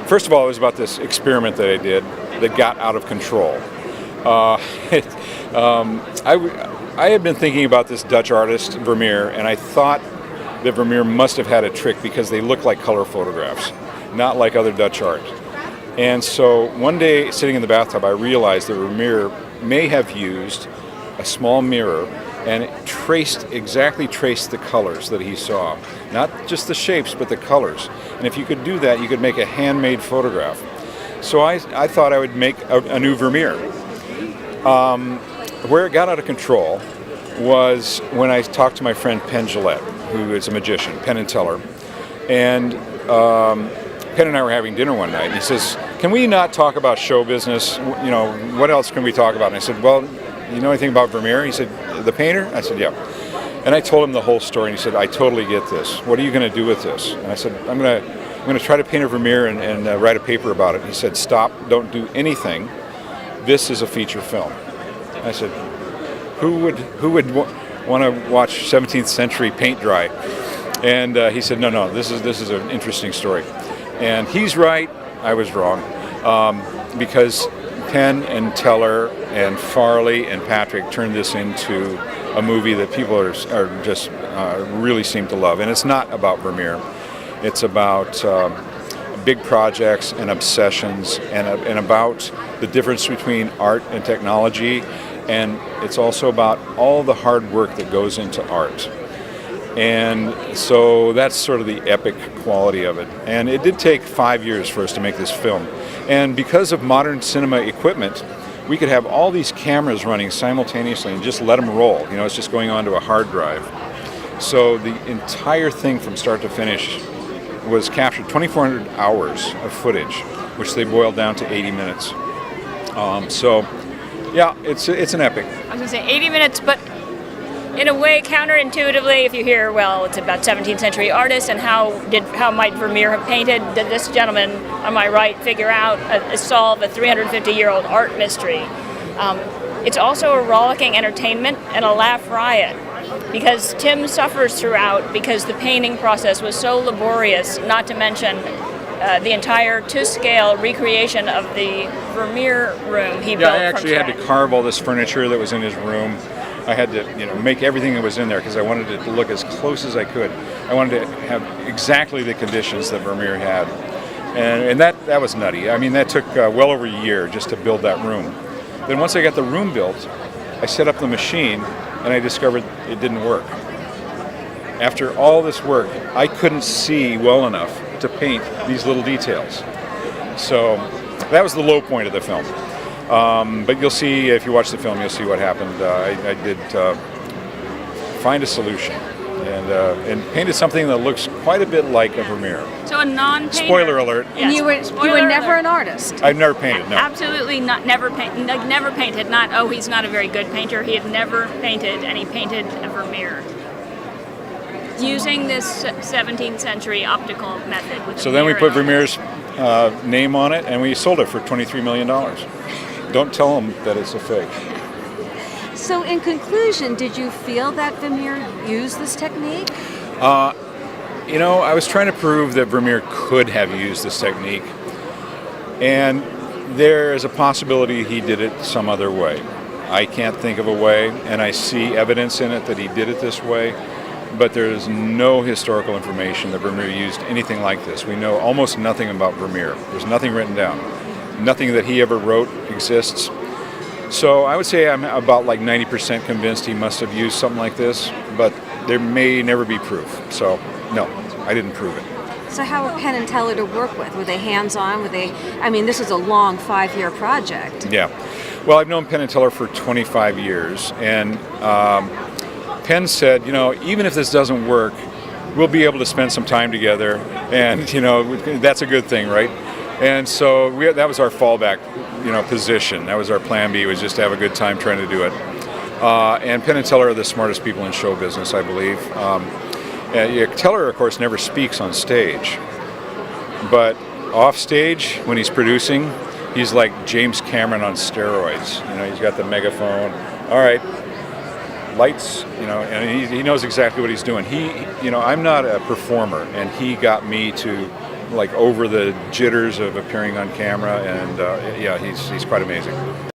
First of all, it was about this experiment that I did that got out of control. Uh, it, I had been thinking about this Dutch artist, Vermeer, and I thought that Vermeer must have had a trick because they look like color photographs, not like other Dutch art. And so one day, sitting in the bathtub, I realized that Vermeer may have used a small mirror and exactly traced the colors that he saw. Not just the shapes, but the colors. And if you could do that, you could make a handmade photograph. So I thought I would make a new Vermeer. Where it got out of control was when I talked to my friend Penn Jillette, who is a magician, Penn and Teller. And Penn and I were having dinner one night, and he says, "Can we not talk about show business? You know, what else can we talk about?" And I said, "Well, you know anything about Vermeer?" He said, "The painter?" I said, "Yeah." And I told him the whole story, and he said, "I totally get this. What are you going to do with this?" And I said, I'm going to try to paint a Vermeer and write a paper about it." And he said, "Stop, don't do anything. This is a feature film." And I said, who would want to watch 17th century paint dry? And he said, no, this is an interesting story. And he's right, I was wrong, because Penn and Teller and Farley and Patrick turned this into a movie that people are just really seem to love. And it's not about Vermeer. It's about big projects and obsessions and about the difference between art and technology. And it's also about all the hard work that goes into art. And so that's sort of the epic quality of it. And it did take 5 years for us to make this film. And because of modern cinema equipment, we could have all these cameras running simultaneously and just let them roll. You know, it's just going onto a hard drive. So the entire thing from start to finish was captured 2,400 hours of footage, which they boiled down to 80 minutes. Yeah, it's an epic. I was going to say 80 minutes, but in a way, counterintuitively, if you hear, well, it's about 17th century artists and how might Vermeer have painted, did this gentleman on my right figure out, solve a 350-year-old art mystery? It's also a rollicking entertainment and a laugh riot, because Tim suffers throughout because the painting process was so laborious, not to mention the entire to-scale recreation of the Vermeer room he built from scratch. I actually had to carve all this furniture that was in his room. I had to, make everything that was in there because I wanted it to look as close as I could. I wanted to have exactly the conditions that Vermeer had, and that was nutty. I mean, that took well over a year just to build that room. Then once I got the room built, I set up the machine, and I discovered it didn't work. After all this work, I couldn't see well enough to paint these little details. So that was the low point of the film. But you'll see, if you watch the film, you'll see what happened. I did find a solution and painted something that looks quite a bit like a Vermeer. So a non-painter. Spoiler alert. Yes. And you were never an artist. I've never painted, no. Absolutely not. Never painted. Not, oh, he's not a very good painter. He had never painted, and he painted a Vermeer using this 17th century optical method. With so then we put Vermeer's name on it, and we sold it for $23 million. Don't tell them that it's a fake. So in conclusion, did you feel that Vermeer used this technique? I was trying to prove that Vermeer could have used this technique, and there is a possibility he did it some other way. I can't think of a way, and I see evidence in it that he did it this way, but there is no historical information that Vermeer used anything like this. We know almost nothing about Vermeer. There's nothing written down. Nothing that he ever wrote exists. So I would say I'm about like 90% convinced he must have used something like this, but there may never be proof. So no, I didn't prove it. So how were Penn and Teller to work with? Were they hands-on? This is a long 5-year project. Yeah. Well, I've known Penn and Teller for 25 years, and Penn said, even if this doesn't work, we'll be able to spend some time together, and that's a good thing, right? And so that was our fallback, position. That was our plan B, was just to have a good time trying to do it. And Penn and Teller are the smartest people in show business, I believe. Teller, of course, never speaks on stage, but off stage, when he's producing, he's like James Cameron on steroids. He's got the megaphone. All right. Lights, and he knows exactly what he's doing. I'm not a performer, and he got me to like over the jitters of appearing on camera, and yeah, he's quite amazing.